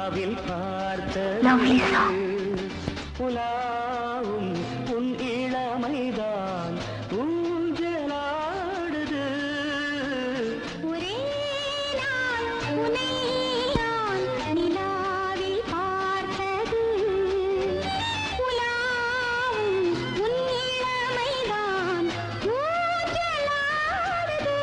Lovely song. உலாவும் உன் இளமைதான் ஊஞ்சலாடுது. ஒரே நாள் உன்னை நான் நிலாவில் பார்த்தது. உலாவும் உன் இளமைதான் ஊஞ்சலாடுது.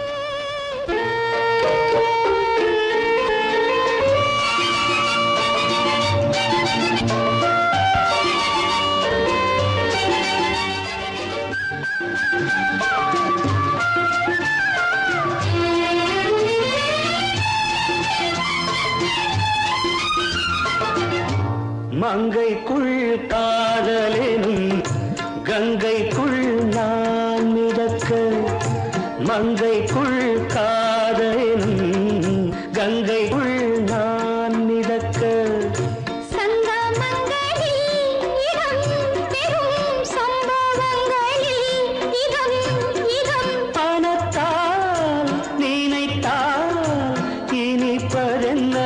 மங்கைக்குள் காதலெனும் கங்கைக்குள் நான் மிதக்க, மங்கைக்குள் காதலெனும் கங்கைக்குள் நான் மிதக்க. பணத்தால் நினைத்தால் இனிப்பதென்ன?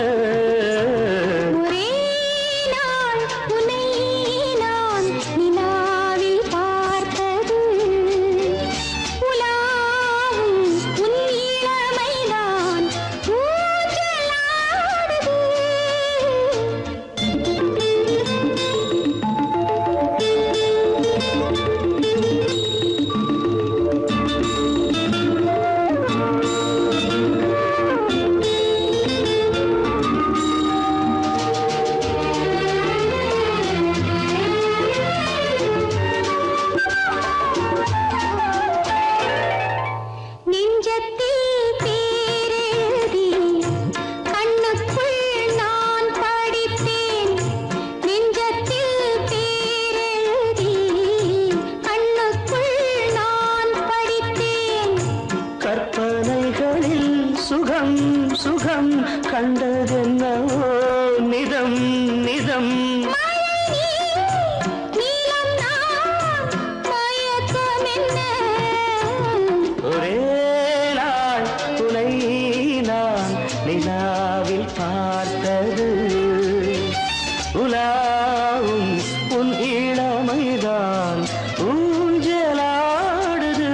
கற்பனைகளில் சுகம் சுகம் கண்டதென்னவோ நிதம் நிதம். ஒரே நாள் துணை நான் நிலாவில் பார்த்தது. உலாவும் உன் இளமைதான் ஊஞ்சலாடுது.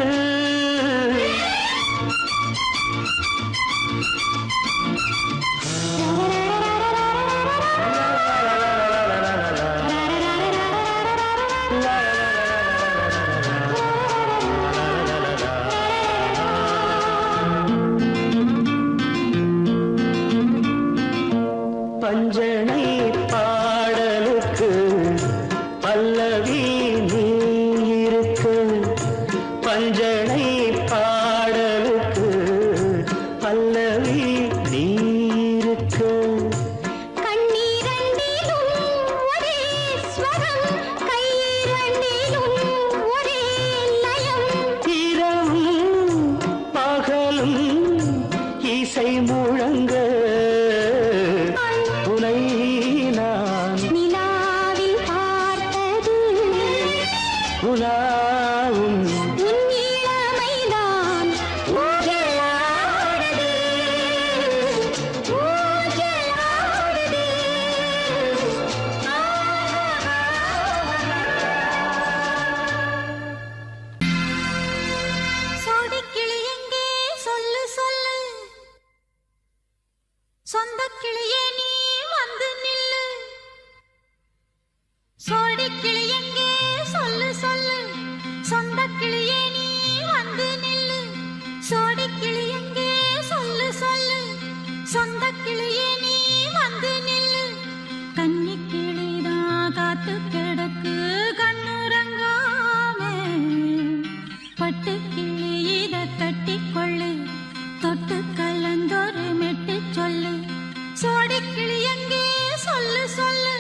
பஞ்சனை பாடலுக்கு பல்லவி நீ இருக்க, பஞ்சனை பாடலுக்கு பல்லவி நீ இருக்க. இரவும் பகலும் இசை முழங்க உனை நான் நிலாவில் பார்த்தது. உலாவும் உன் இளமைதான் ஊஞ்சலாடுது. ஊஞ்சலாடுது. சோடிக்கிளி எங்கே சொல்லு சொல்லு, சொந்தக் கிளியே நீ வந்து நில்லு. சோடிக் கிளி எங்கே சொல்லு சொல்லு, சொந்தக் கிளியே நீ வந்து நில்லு. சோடிக் கிளி எங்கே சொல்லு சொல்லு, சொந்தக் கிளியே நீ வந்து நில்லு. கன்னிக் கிளிதான் காத்து கிடக்கு கண்ணுறங்காமே, பட்டுக் கிளி இத கட்டிக்கொள்ளு, தொட்டு கலந்தொரு மெட்டு சொல்லு. சோடிக் கிளி எங்கே சொல்லு சொல்லு,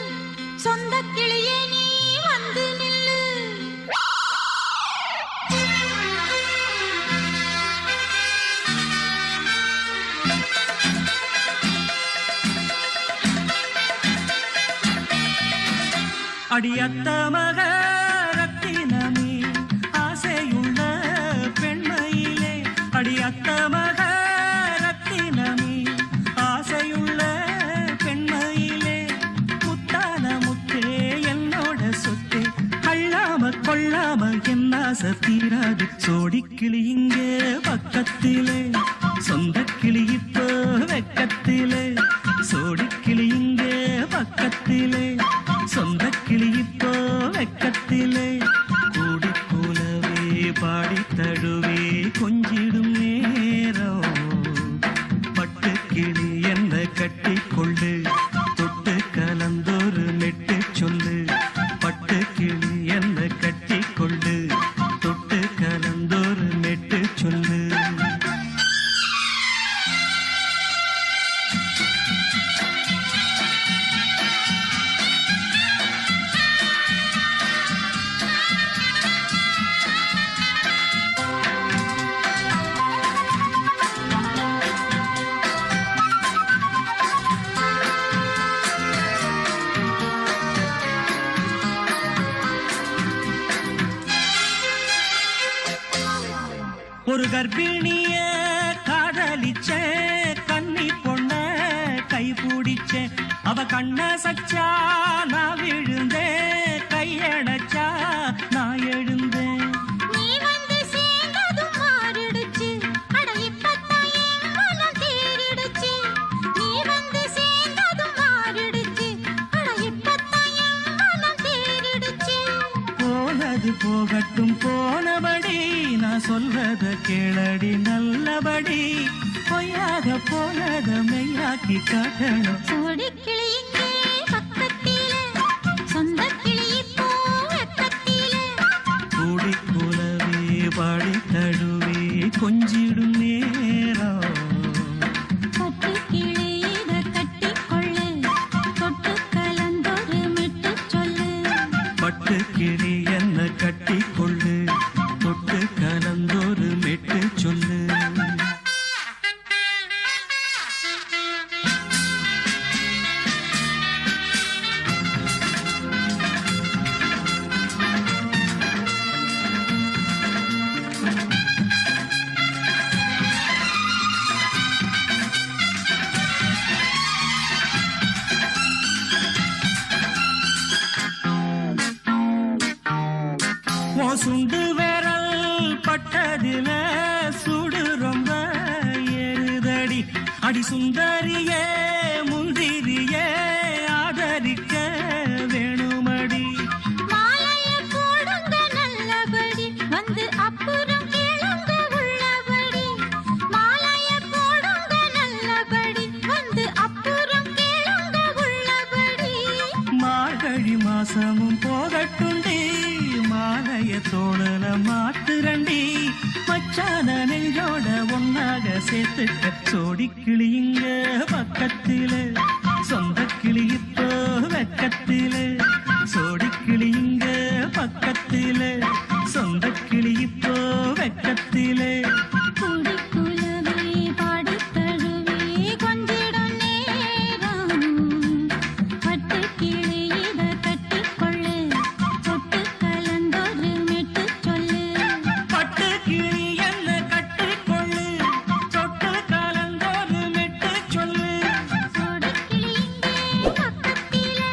சொந்தக் கிளியே நீ வந்து நில்லு. அடியத்த மக ரத்தினமே ஆசையுள்ள பெண்மையிலே, அடியத்த மக ரத்தினமே ஆசையுள்ள பெண்மையிலே. ஆசை தீராது சோடிக்கிளி இங்கே பக்கத்திலே சொந்த கிளி இப்போ வெக்கத்திலே சோடிக்கிளி இங்கே பக்கத்திலே சொந்த கிளி இப்போ வெக்கத்திலே கூடி கூலவே பாடி தழுவே கொஞ்சிடும் நேரம் பட்டு கிளி என்ன கட்டி கொள்ளு தொட்டு கலந்தொரு மெட்டு சொல்லு பட்டு கிளி என்ன கட்டி கொள்ளு தொட்டு கலந்தொரு மெட்டு சொல்லு ஒரு கர்ப்பிணிய காதலிச்ச கன்னி பொண்ண கை பிடிச்ச அவ கண்ண சச்சா நான் விழுந்தேன் கையடைச்சா நான் எழுந்தேன் நீ வந்து சேர்ந்ததும் மாறிடுச்சு அட இப்பத்தான் என் மனம் தேறிடுச்சு நீ வந்து சேர்ந்ததும் மாறிடுச்சு அட இப்பத்தான் என் மனம் தேறிடுச்சு போனது போகட்டும் போனபடி நான் சொல்றத கேளடி நல்லபடி பொய்யாக போனத மெய்யாக்கி காட்டணும் சோடிக்கிளி இங்கே பக்கத்திலே சொந்த கிளி இப்போ வெக்கத்திலே கூடி கூலவே பாடி தழுவே கொஞ்சிடும் நேரம் பட்டு கிளி இத கட்டிக்கொள்ளு தொட்டு கலந்தொரு மெட்டு சொல்லு பட்டு கிளி என்ன கட்டி கொள்ளு தொட்டு கலந்தொரு மெட்டு சொல்லு சுண்டு விரல் பட்டதில சுடு ரொம்ப ஏறுதடி அடி சுந்தரியே முந்திரியே ஆதரிக்க வேணுமடி மாலைய போடுங்க நல்லபடி வந்து அப்புறம் கேளுங்க உள்ளபடி மாலைய போடுங்க நல்லபடி வந்து அப்புறம் கேளுங்க உள்ளபடி மார்கழி மாசமும் போகட்டுண்டி மாலைய தோழல மாத்துரண்டி மச்சான நெஞ்சோட ஒன்னாக சேர்த்துக்க சோடி கிளியுங்க பக்கத்திலே சொந்த கிளி இப்போ வெக்கத்திலே சோடி கிளியுங்க பக்கத்திலே சொந்த கிளி இப்போ வெக்கத்திலே கூடி குலவே பாடி தழுவே கொஞ்சிடும் நேரம் பட்டு கிளி இத கட்டிக்கொள்ளு தொட்டு கலந்தொரு மெட்டு சொல்லு பட்டு கிளி என்ன கட்டிக்கொள்ளு தொட்டு கலந்தொரு மெட்டு சொல்லு சோடிக்கிளி இங்கே பக்கத்திலே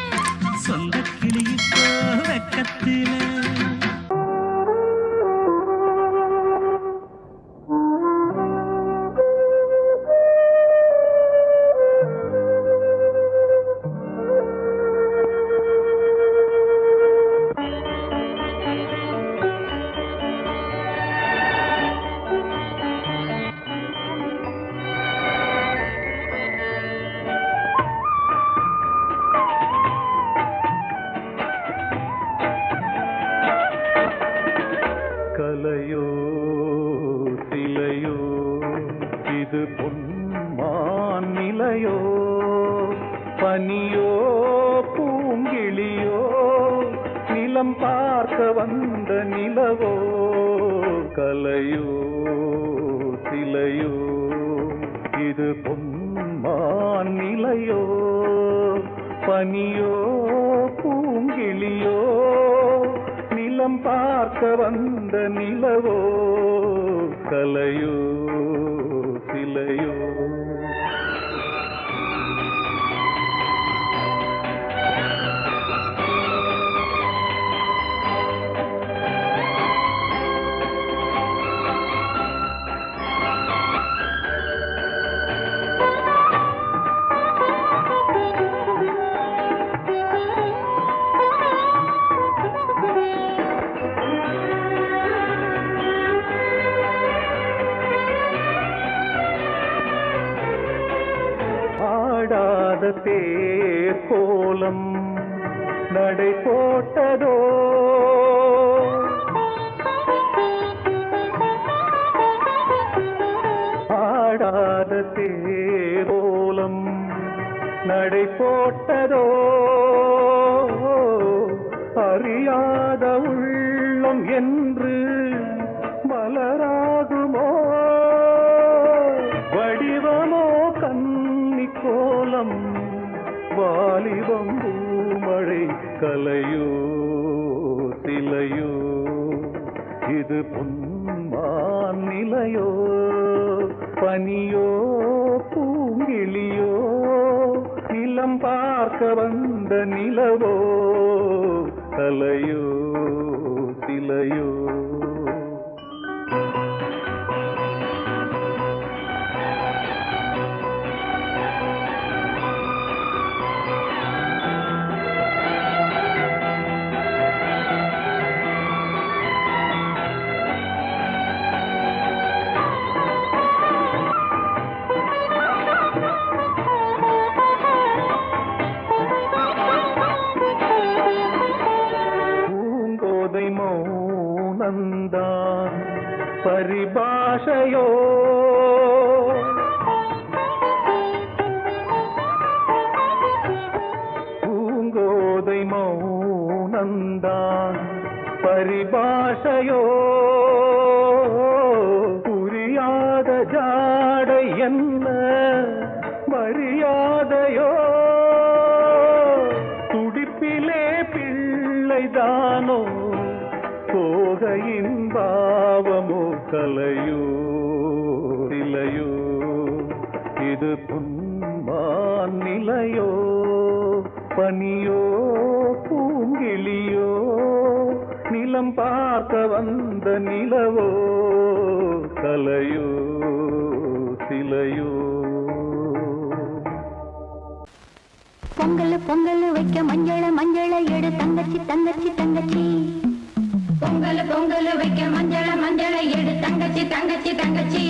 சொந்த கிளி இப்போ வெக்கத்திலே கலையோ சிலையோ இது பொன்மான் நிலையோ பனியோ பூங்கிளியோ நிலம் பார்க்க வந்த நிலவோ கலையோ சிலையோ இது பொன்மான் நிலையோ பனியோ பூங்கிளியோ நிலம் பார்க்க வந்த நிலவோ கலையோ சிலையோ தேர் கோலம் நடை போட்டதோ ஆடாத தேரோலம் நடை போட்டதோ அறியாத உள்ளம் என்று மலராகுமோ வடிவமோ கன்னி கோலம் வாலிபம் பூமழை கலையோ சிலையோ இது பொன்மான் நிலையோ பனியோ பூங்கிளியோ நிலம் பார்க்க வந்த நிலவோ கலையோ சிலையோ மௌனந்தான் பரிபாஷையோ பூங்கோதை மௌனந்தான் பரிபாஷையோ புரியாத ஜாடை என்ன மரியாதையோ துடிப்பிலே பிள்ளைதானோ போகையின் பாவமோ கலையோ சிலையோ இது பொன்மான் நிலையோ பனியோ பூங்கிளியோ நிலம் பார்க்க வந்த நிலவோ கலையோ சிலையோ பொங்கல் பொங்கல் வைக்க மஞ்சள மஞ்சள எடு தங்கச்சி தங்கச்சி தங்கச்சி பொங்கல் பொங்கல் வைக்க மஞ்சள மஞ்சள எடு தங்கச்சி தங்கச்சி தங்கச்சி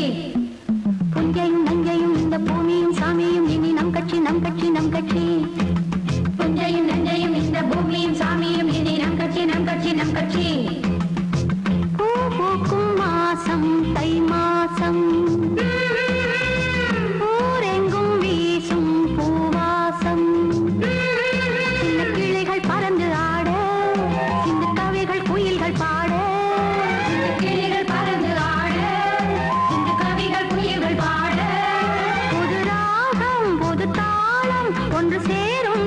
புஞ்சையும் நஞ்சையும் இந்த பூமியும் சாமியும் இனி நம் கட்சி நம் கட்சி நம் கட்சி புஞ்சையும் நஞ்சையும் இந்த பூமியும் சாமியும் இனி நம் கட்சி நம் கட்சி நம் கட்சி பூ பூக்கும் மாசம் தை மாசம் ஊரெங்கும் வீசும் பூவாசம் சின்ன கிளைகள் பறந்து ஆட சின்ன கவிகள் குயில்கள் பாட சின்ன கிளைகள் பறந்து ஆட சின்ன கவிகள் குயில்கள் பாட புது ராகம் புது தாளம் ஒன்று சேரும்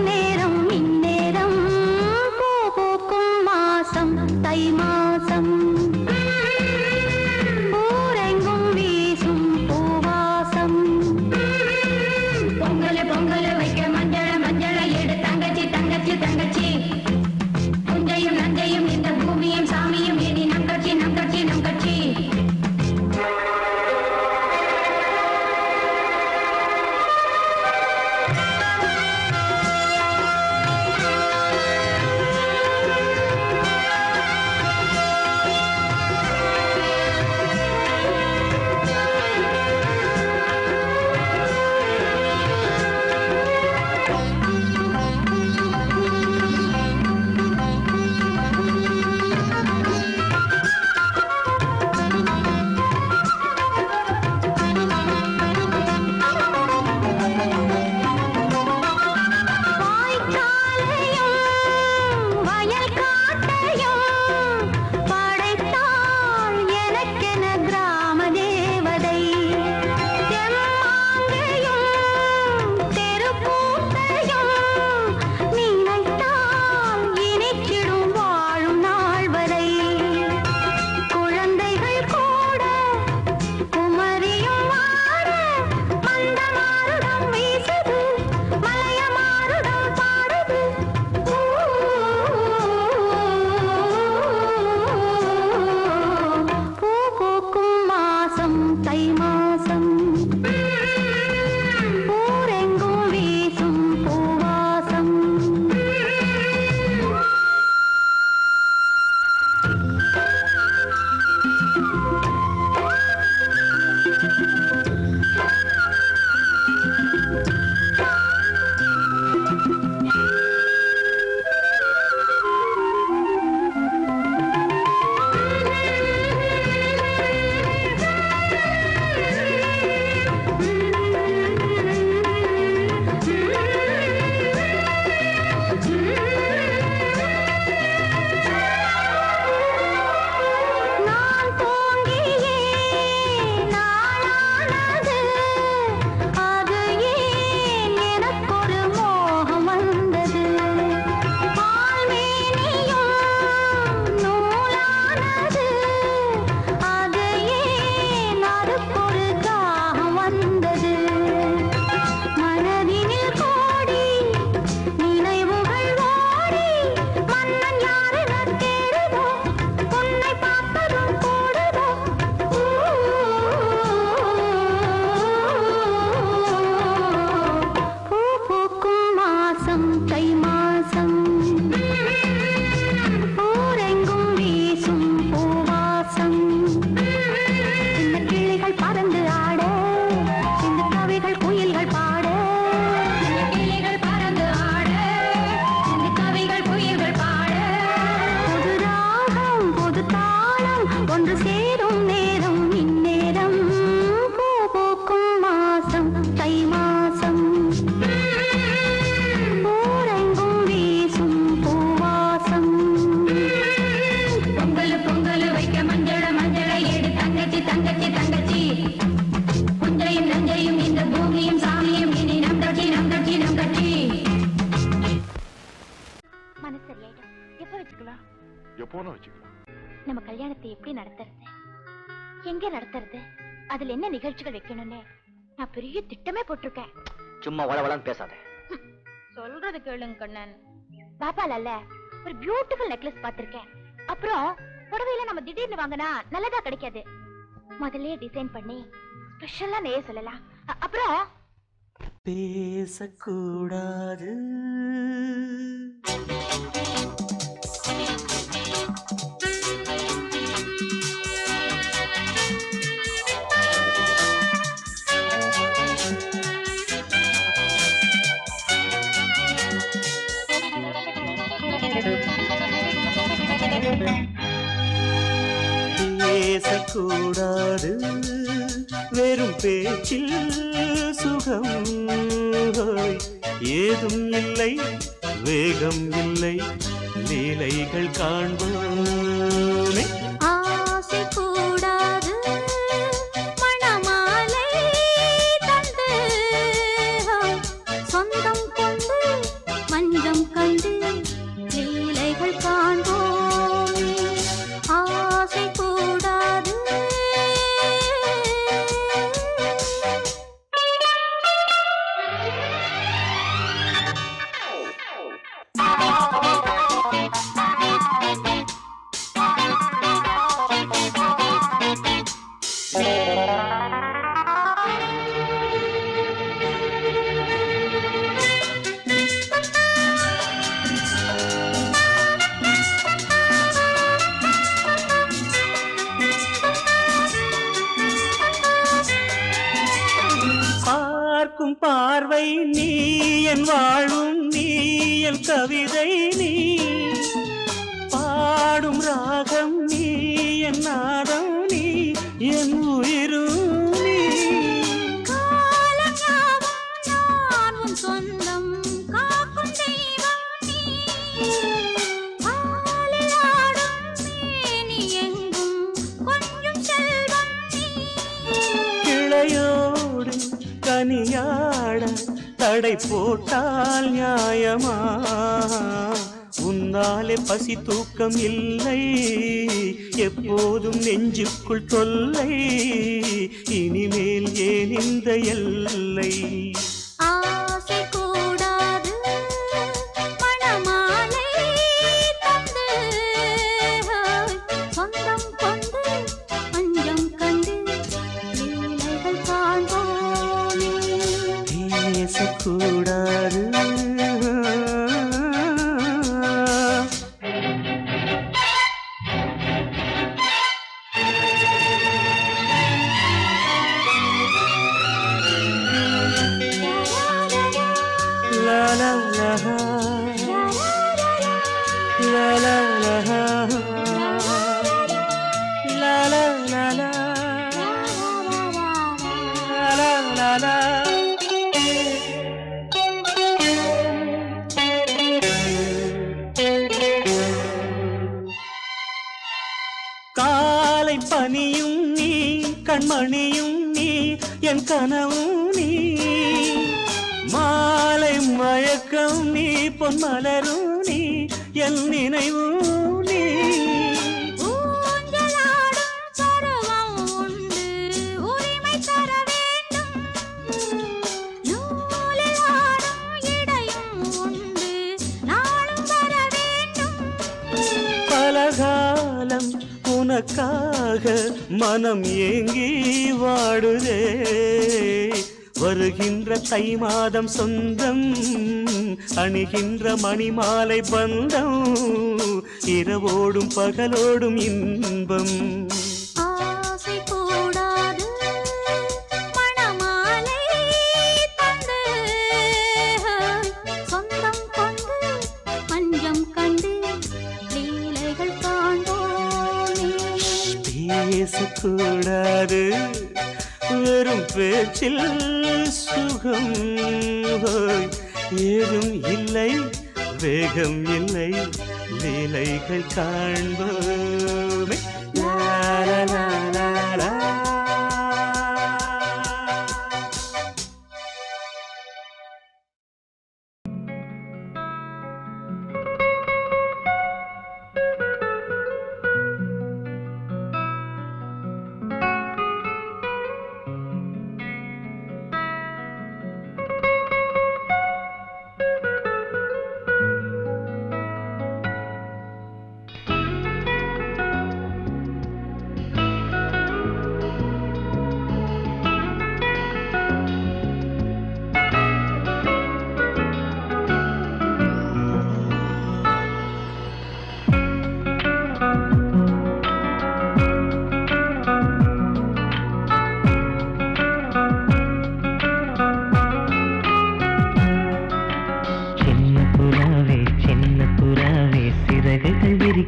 மனசு சரியாயிடும். எப்ப வச்சுக்கலாம்? எப்போனா வச்சுக்கலாம். நம்ம கல்யாணத்தை எப்படி நடத்துறது, எங்க நடத்துறது, அதுல என்ன நிகழ்ச்சிகள் வைக்கணும்னு நான் பெரிய திட்டமே போட்டிருக்கேன். சும்மா வளவளன்னு பேசாத. சொல்றது கேளுங்க கண்ணன். பாப்பால ஒரு பியூட்டிஃபுல் நெக்லஸ் பாத்திருக்கேன். அப்புறம் புடவையில நம்ம திடீர்னு வாங்கினா நல்லதா கிடைக்காது. முதல்ல டிசைன் பண்ணி ஸ்பெஷலா நெய்ய சொல்லலாம். அப்புறம் பேசக்கூடாது, பேசக்கூடாது, வெறும் பேச்சில் சுகம் ஏதும் இல்லை, வேகம் இல்லை, லீலைகள் காண்போமே. ஆசை கூடாது, மணமாலை தந்து சொந்தம் கொண்டு மஞ்சம் கண்டு லீலைகள் காண்போம். ஆசை கூடாது. பார்க்கும் பார்வை நீ, என் வாழும் நீ, என் கவிதை நீ, பாடும் ராகம் நீ, என் நாதம் நீ, என் உயிரும் நீ. நான் உன் சொந்தம் காக்கும் தெய்வம் நீ. பாலில் ஆடும் மேனி எங்கும் கொஞ்சம் செல்வம் நீ. கிளையோடு கனியாட தடை போட்டால் நியாயமா? உன்னாலே பசி தூக்கம் இல்லை, எப்போதும் நெஞ்சுக்குள் தொல்லை, இனிமேல் ஏன் இந்த எல்லை? ஆசை கூடாது, மணமாலை தந்து சொந்தம் கொண்டு மஞ்சம் கண்டு லீலைகள் காண்போமே. பேசக்கூடாது. La la la la la la la la la la la la la. காலை பனியும் நீ, கண்மணியும் நீ, என் கனவும் நீ, மாலை மயக்கம் நீ, பொன்மலரும் நீ, என் நினைவும் நீ. ஊஞ்சலாடும் பருவம் உண்டு, உரிமை தர வேண்டும். நூலில் ஆடும் இடையும் உண்டு, நாளும் வர வேண்டும். பலகாலம் உனக்காக மனம் ஏங்கி வாடுதே, வருகின்ற தை மாதம் சொந்தம், அணிகின்ற மணிமாலை பந்தம், இரவோடும் பகலோடும் இன்பம். ஆசை கூடாது, மணமாலை தந்து சொந்தம் கொண்டு மஞ்சம் கண்டு லீலைகள் காண்போமே. பேசக்கூடாது, வெறும் பேச்சில் சுகம் ஏதும் இல்லை, வேகம் இல்லை, லீலைகள் காண்போமே. லா லா லா லா லா.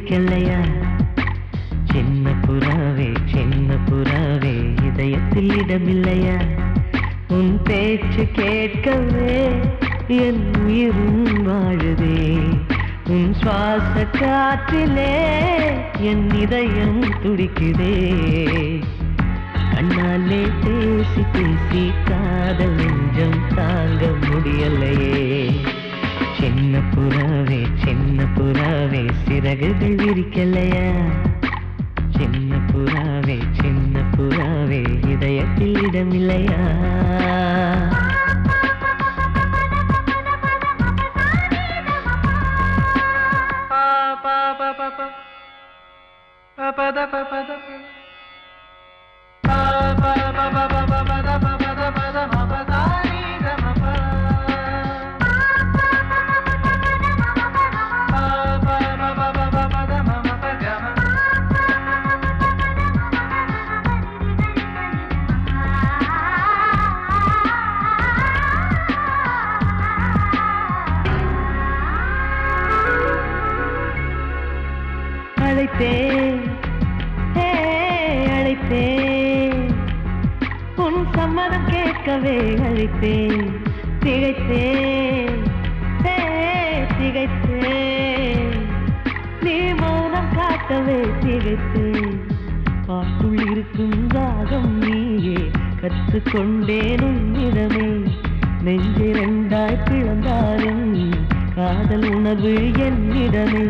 விரிக்கலையா? சின்ன புறாவே இதயத்தில் இடமில்லையா? உன் பேச்சு கேட்கவே என் உயிரும் வாழுதே. உன் சுவாச காற்றிலே என் இதயம் துடிக்குதே. கண்ணாலே பேசி பேசி காதல் நெஞ்சம் தாங்க முடியலையே. சின்ன புறாவே சிறகுகள் விரிக்கலையா? சின்ன புறாவே இதயத்தில் இடமில்லையா? அழைத்தேன் உன் சம்மதம் கேட்கவே அழைத்தேன். திகைத்தேன் நீ மௌனம் காட்டவே திகைத்தேன். பாட்டுள் இருக்கும் ராகம் நீயே கற்றுக்கொண்டேன் உன்னிடமே. நெஞ்சிரண்டாய் பிளந்தாலும் காதல் உணர்வு என்னிடமே.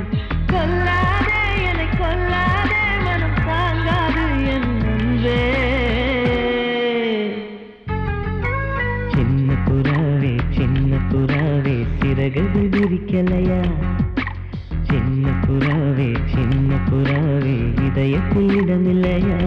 கொல்லாதே என்னை கொல்லாதே மனம் தாங்காது என் அன்பே. சின்ன புறாவே சிறகுகள் விரிக்கலையா? சின்ன புறாவே இதயத்தில் இடமில்லையா?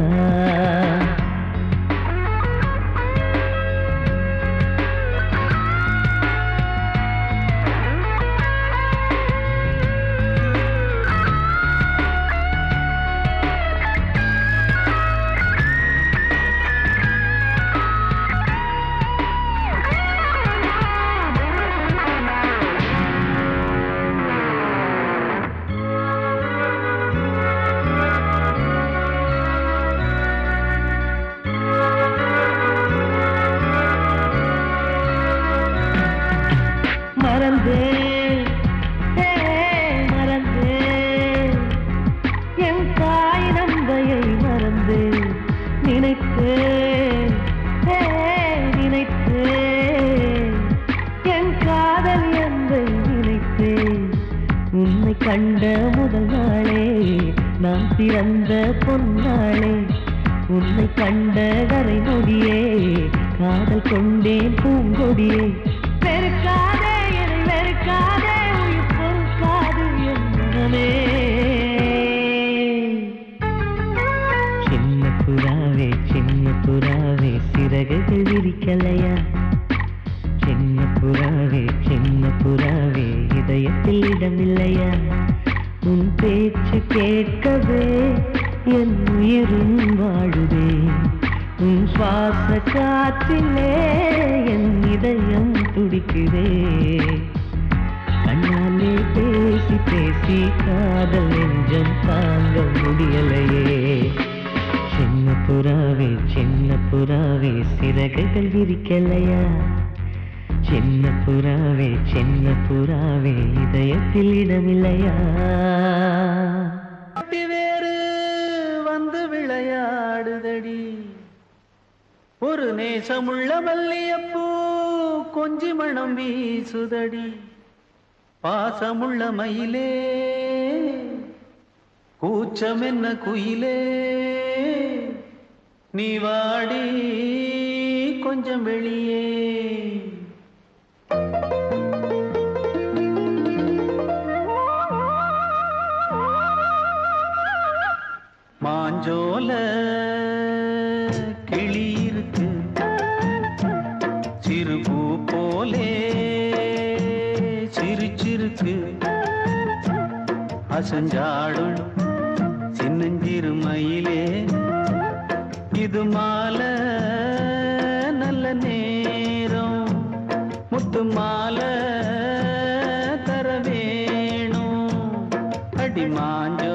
மறந்தேன் என் தாய் நம்பையை மறந்தேன். நினைத்தேன் என் காதல் என்பை நினைத்தேன். உன்னை கண்ட முதல் நாளே நான் பிறந்த பொன்னாளே. உன்னை கண்ட வரை நொடியே காதல் கொண்டேன் பூங்கொடியே. வெறுக்காதே என்னை வெறுக்காதே உயிர் பொறுக்காது என் மனமே. சின்ன புறாவே சிறகுகள் விரிக்கலையா? சின்ன புறாவே இதயத்தில் இடமில்லையா? உன் பேச்சு கேட்கவே என் உயிரும் வாழுதே. உன் சுவாச காற்றிலே என் இதயம் துடிக்குதே. கண்ணாலே பேசி பேசி காதல் நெஞ்சம் தாங்க முடியலையே. சின்ன புறாவே சிறகுகள் விரிக்கலையா? சின்ன புறாவே இதயத்தில் இடமில்லையா? வேறு வந்து விளையாடுதடி ஒரு நேசமுள்ள மல்லியப்பூ கொஞ்சி மணம் வீசுதடி. பாசமுள்ள மயிலே கூச்சம் என்ன குயிலே நீ வாடி கொஞ்சம் வெளியே. மாஞ்சோல கிளி இருக்கு சிறுபூ போலே சிரிச்சிருக்கு. அசஞ்சாடும் சின்னஞ்சிறு மயிலே இது மாலை நல்ல நேரம். முத்து மாலை தர வேணும் அடி மாஞ்சோ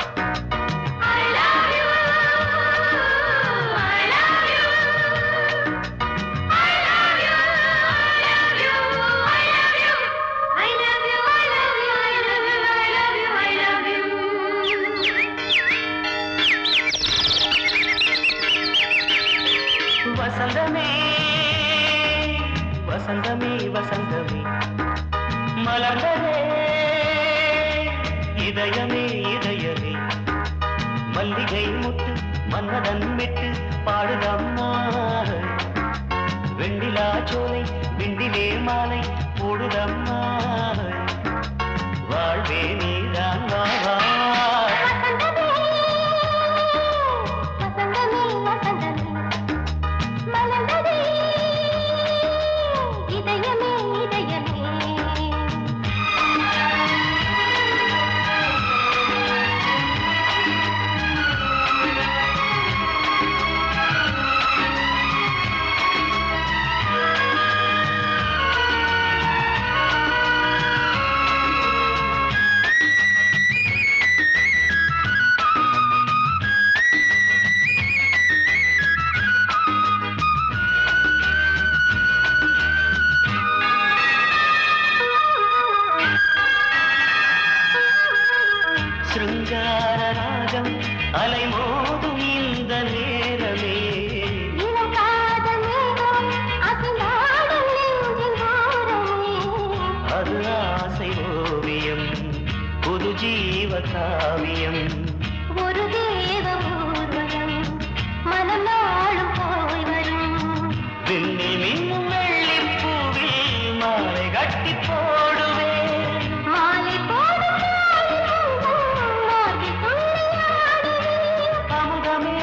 I love you. I love you. I love you. I love you. I love you. I love you. I love you. I love you. I love you. வசந்தமே வசந்தமே வசந்தமே மலர்ந்ததே இதயமே இதயமே மல்லிகை முட்டு மன்னதன் விட்டு பாடுதம்மா வெண்ணிலா சோலை விண்டிலே மாலை போடுதம்மா வாழ்வே நீதான் வா வா. வசந்தமே வசந்தமே மலர்ந்ததே இதயமே இதயமே சிருங்கார ராகம் அலைமோதும் இந்த நேரமே இளம் காதல் மேகம் அசைந்தாடும் நெஞ்சின் ஓரமே அது ஆசை ஓவியம் புது ஜீவ காவியம் ஒரு தேவ ஊர்வலம் மனம் நாளும் போய் வரும் விண்ணில் மின்னும் வெள்ளிப் பூவில் மாலை கட்டி போடுவேன் மாலை போடும் அமுதமே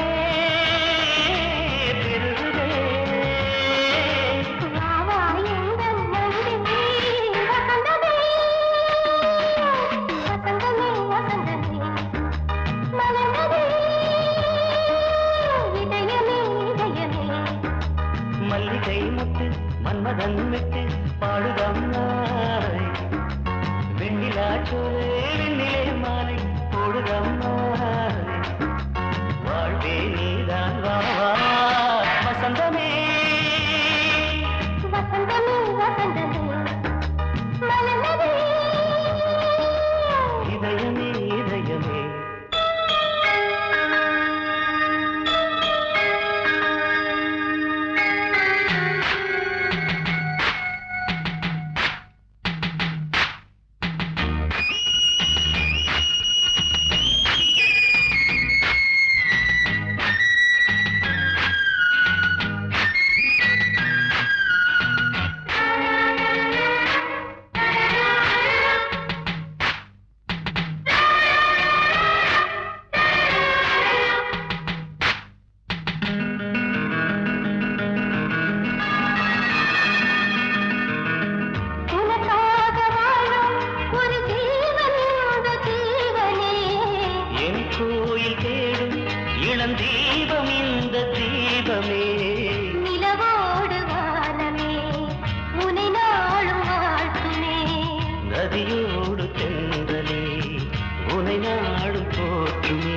நதியோடு தென்றலே உனை நாடும் போற்றுமே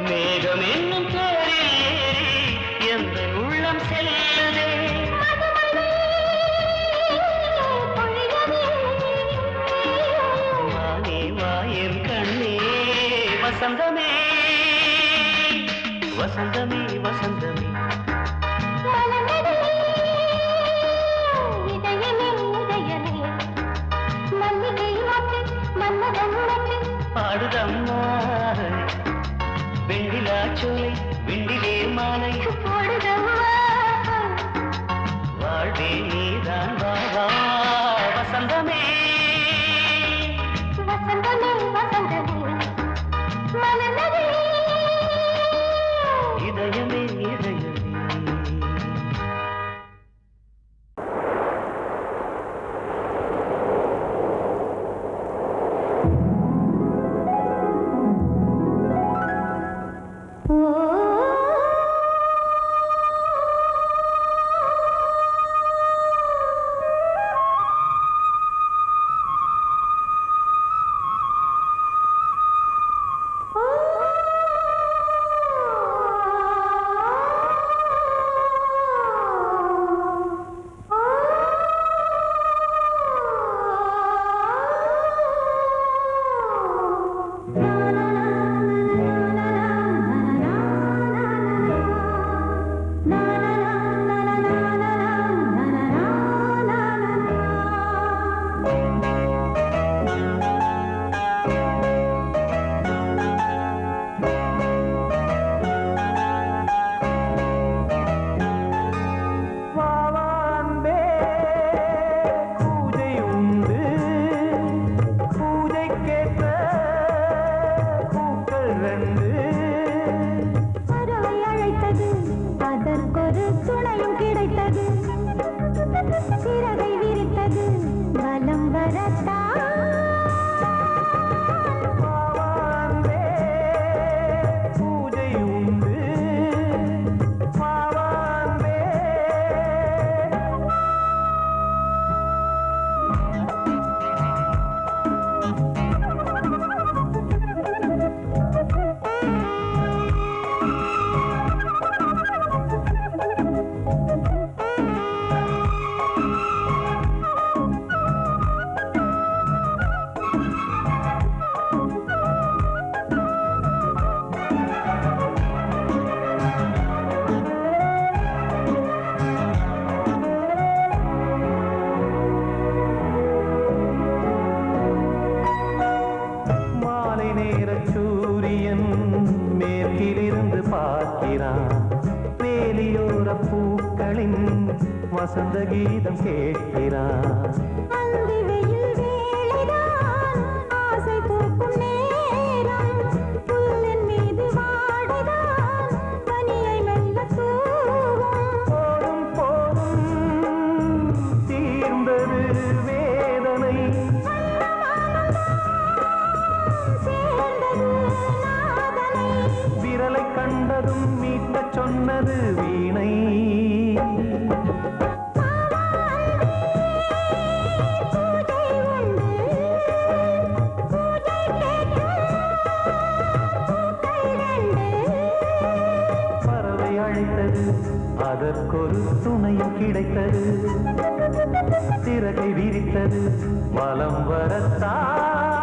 மேகம் என்னும் பேரில் ஏறி எந்த உள்ளம் செல்லுதே வானே வாயன் கண்ணே வசந்தமே வசந்தமே வசந்தமே பாடுதம்மா வெண்ணிலா சோலை வெண்ணிலே மாலை வாழ்வே நீதான் வா வசந்தமே இதயமே இதயமே வசந்த கீதம் கேட்கிறான் போதும் போதும் தீர்ந்தது வேதனை விரலை கண்டதும் மீட்டச் சொன்னது வீணை அதற்கொரு துணையும் கிடைத்தது சிறகை விரித்தது வலம் வரத்தான்